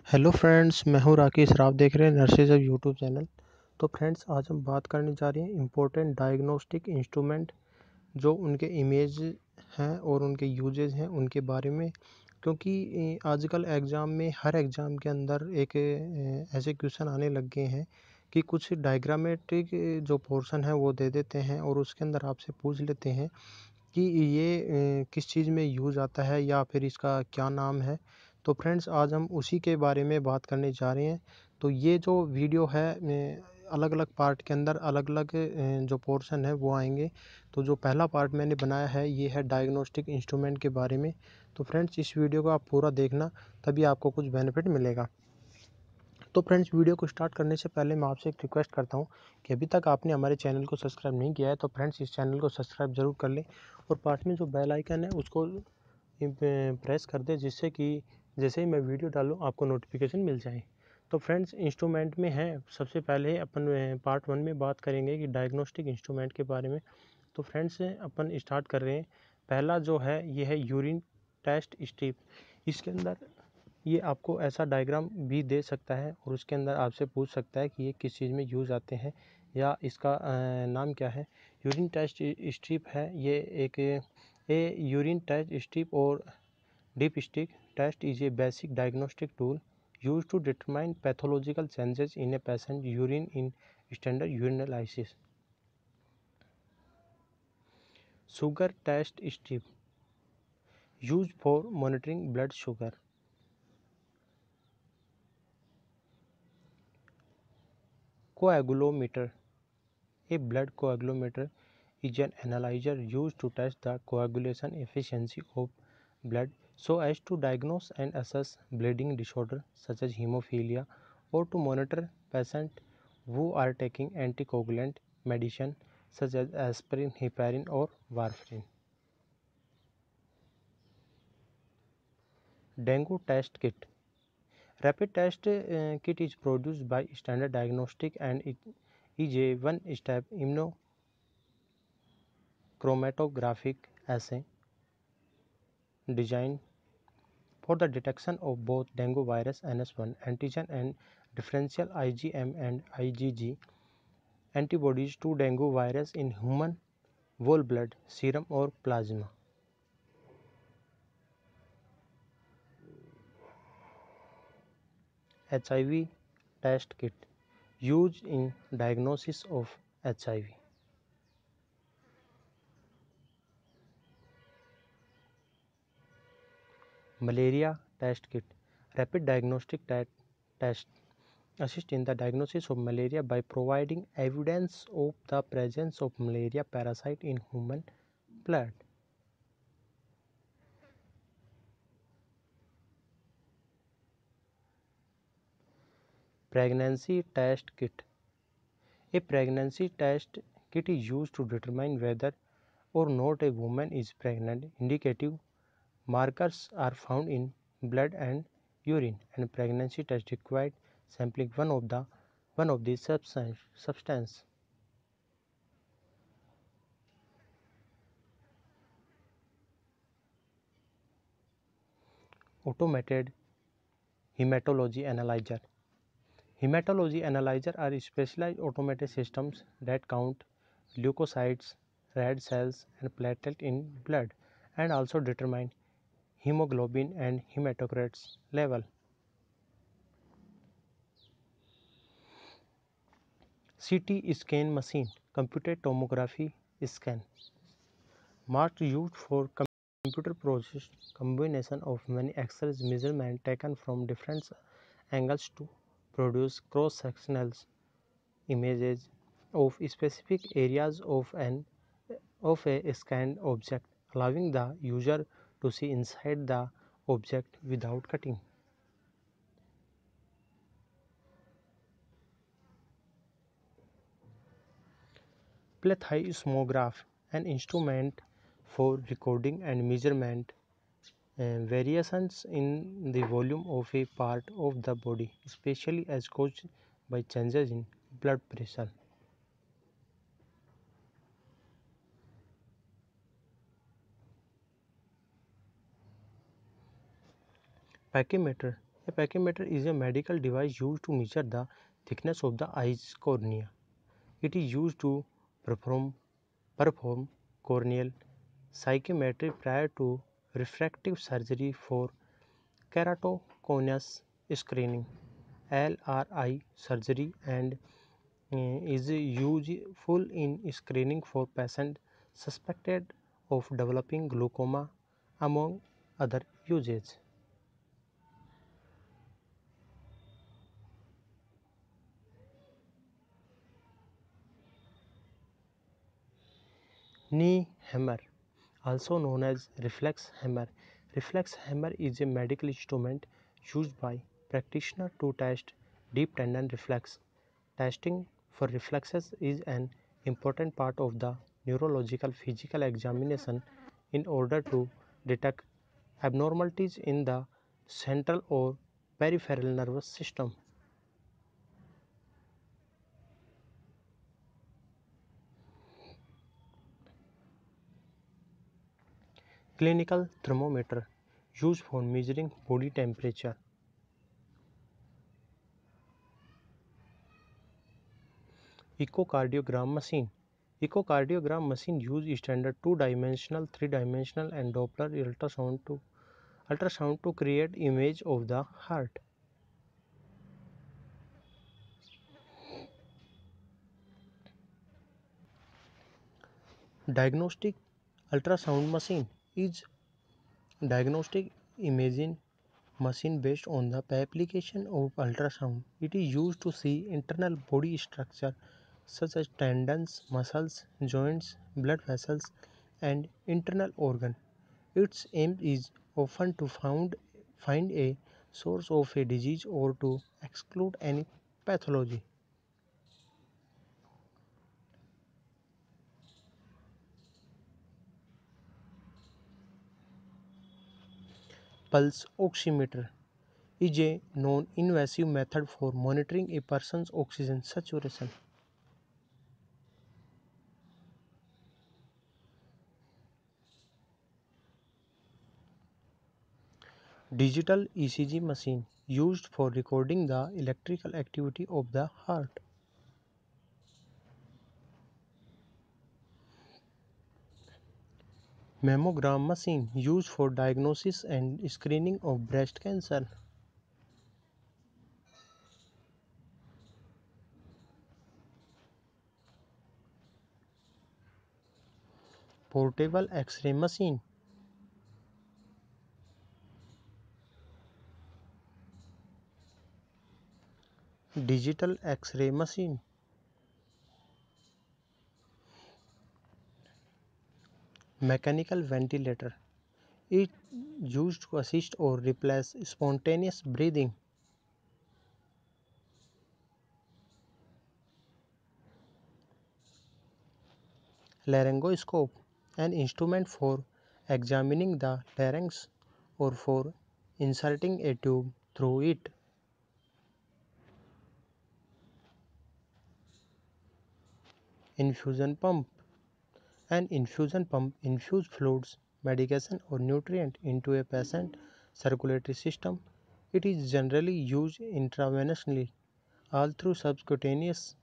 Hello friends, मैं हूँ राकेश और आप देख रहे हैं नर्सेज ऑफ यूट्यूब चैनल। तो फ्रेंड्स, आज हम बात करने जा रहे हैं इम्पोर्टेंट डायग्नोस्टिक इंस्ट्रूमेंट, जो उनके इमेज हैं और उनके यूजेज हैं उनके बारे में। क्योंकि आजकल एग्ज़ाम में हर एग्ज़ाम के अंदर एक ऐसे क्वेश्चन आने लग गए हैं कि कुछ डायग्रामेटिक जो पोर्शन है वो दे देते हैं और उसके अंदर आपसे पूछ लेते हैं कि ये किस चीज़ में यूज़ आता है या फिर इसका क्या नाम है। तो फ्रेंड्स, आज हम उसी के बारे में बात करने जा रहे हैं। तो ये जो वीडियो है अलग अलग पार्ट के अंदर अलग अलग जो पोर्शन है वो आएंगे। तो जो पहला पार्ट मैंने बनाया है ये है डायग्नोस्टिक इंस्ट्रूमेंट के बारे में। तो फ्रेंड्स, इस वीडियो को आप पूरा देखना, तभी आपको कुछ बेनिफिट मिलेगा। तो फ्रेंड्स, वीडियो को स्टार्ट करने से पहले मैं आपसे एक रिक्वेस्ट करता हूं कि अभी तक आपने हमारे चैनल को सब्सक्राइब नहीं किया है तो फ्रेंड्स इस चैनल को सब्सक्राइब ज़रूर कर लें और पास में जो बेल आइकन है उसको प्रेस कर दें, जिससे कि जैसे ही मैं वीडियो डालूँ आपको नोटिफिकेशन मिल जाए। तो फ्रेंड्स, इंस्ट्रूमेंट में है, सबसे पहले अपन पार्ट 1 में बात करेंगे कि डायग्नोस्टिक इंस्ट्रूमेंट के बारे में। तो फ्रेंड्स, अपन स्टार्ट कर रहे हैं। पहला जो है ये है यूरिन टेस्ट स्ट्रिप। इसके अंदर ये आपको ऐसा डायग्राम भी दे सकता है और उसके अंदर आपसे पूछ सकता है कि ये किस चीज़ में यूज़ आते हैं या इसका नाम क्या है। यूरिन टेस्ट स्ट्रिप है ये एक यूरिन टेस्ट स्ट्रिप और dipstick test is a basic diagnostic tool used to determine pathological changes in a patient urine in standard urinalysis. Sugar test strip used for monitoring blood sugar. Coagulometer. A blood coagulometer is an analyzer used to test the coagulation efficiency of blood so as to diagnose and assess bleeding disorder such as hemophilia, or to monitor patients who are taking anticoagulant medicine such as aspirin, heparin or warfarin. Dengue test kit. Rapid test kit is produced by Standard Diagnostic and it is a one-step immunochromatographic assay designed for the detection of both dengue virus NS1 antigen and differential IgM and IgG antibodies to dengue virus in human whole blood, serum or plasma. HIV test kit used in diagnosis of HIV. Malaria test kit. Rapid diagnostic test assist in the diagnosis of malaria by providing evidence of the presence of malaria parasite in human blood. Pregnancy test kit. A pregnancy test kit is used to determine whether or not a woman is pregnant. Indicative markers are found in blood and urine, and pregnancy test required sampling one of these substance. Automated hematology analyzer. Hematology analyzers are specialized automated systems that count leukocytes, red cells, and platelets in blood, and also determine hemoglobin and hematocrit level. CT scan machine, computed tomography scan, marked used for computer processed combination of many X-ray measurements taken from different angles to produce cross-sectional images of specific areas of a scanned object, allowing the user to see inside the object without cutting. Plethysmograph, an instrument for recording and measurement variations in the volume of a part of the body, especially as caused by changes in blood pressure. Pachymeter, A pachymeter is a medical device used to measure the thickness of the eye's cornea. It is used to perform corneal psychometry prior to refractive surgery for keratoconus screening (LRI) surgery and is useful in screening for patients suspected of developing glaucoma among other uses. Knee hammer, also known as reflex hammer. Reflex hammer is a medical instrument used by practitioners to test deep tendon reflex. Testing for reflexes is an important part of the neurological physical examination in order to detect abnormalities in the central or peripheral nervous system. Clinical thermometer, used for measuring body temperature. Echocardiogram machine. Echocardiogram machine use standard two-dimensional, three-dimensional and Doppler ultrasound to create image of the heart. Diagnostic ultrasound machine is diagnostic imaging machine based on the application of ultrasound. It is used to see internal body structure such as tendons, muscles, joints, blood vessels, and internal organ. Its aim is often to find a source of a disease or to exclude any pathology. Pulse oximeter is a non-invasive method for monitoring a person's oxygen saturation. Digital ECG machine used for recording the electrical activity of the heart. Mammogram machine used for diagnosis and screening of breast cancer. Portable X-ray machine. Digital X-ray machine. Mechanical ventilator. It used to assist or replace spontaneous breathing. Laryngoscope, an instrument for examining the larynx or for inserting a tube through it. Infusion pump. An infusion pump infuses fluids, medication or nutrient into a patient's circulatory system. It is generally used intravenously, although subcutaneous,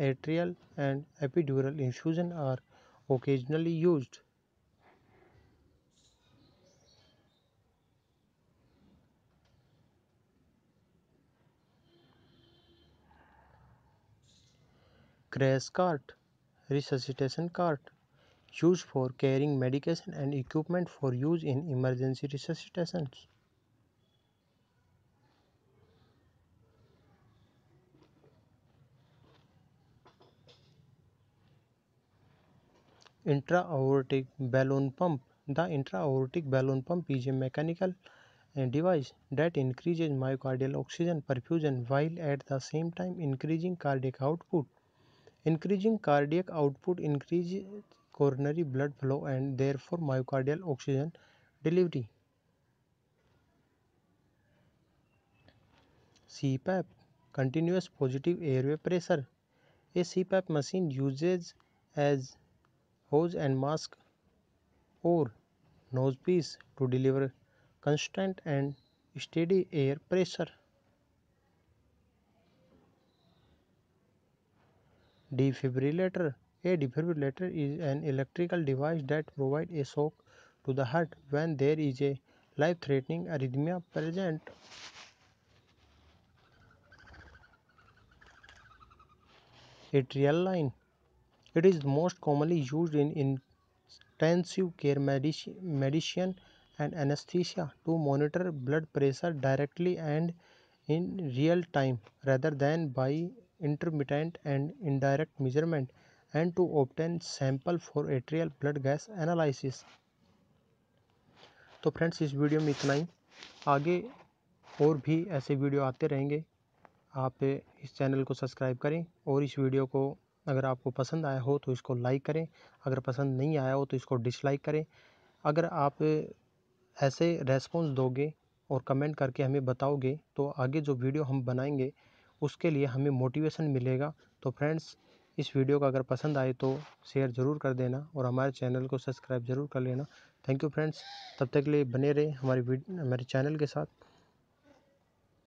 arterial and epidural infusion are occasionally used. Crash cart, resuscitation cart, used for carrying medication and equipment for use in emergency resuscitations. Intra-aortic balloon pump. The intra-aortic balloon pump is a mechanical device that increases myocardial oxygen perfusion while at the same time increasing cardiac output. Increasing cardiac output increases coronary blood flow and therefore myocardial oxygen delivery. CPAP, continuous positive airway pressure. A CPAP machine uses as hose and mask or nosepiece to deliver constant and steady air pressure. Defibrillator. A defibrillator is an electrical device that provides a shock to the heart when there is a life-threatening arrhythmia present. Atrial line. It is most commonly used in intensive care medicine and anesthesia to monitor blood pressure directly and in real time rather than by intermittent and indirect measurement, and to obtain sample for atrial blood gas analysis. तो friends इस video में इतना ही। आगे और भी ऐसे video आते रहेंगे। आप इस चैनल को सब्सक्राइब करें और इस वीडियो को अगर आपको पसंद आया हो तो इसको लाइक करें, अगर पसंद नहीं आया हो तो इसको डिसलाइक करें। अगर आप ऐसे रेस्पॉन्स दोगे और कमेंट करके हमें बताओगे तो आगे जो वीडियो हम बनाएंगे उसके लिए हमें मोटिवेशन मिलेगा। तो फ्रेंड्स इस वीडियो को अगर पसंद आए तो शेयर ज़रूर कर देना और हमारे चैनल को सब्सक्राइब ज़रूर कर लेना। थैंक यू फ्रेंड्स, तब तक के लिए बने रहे हमारे चैनल के साथ।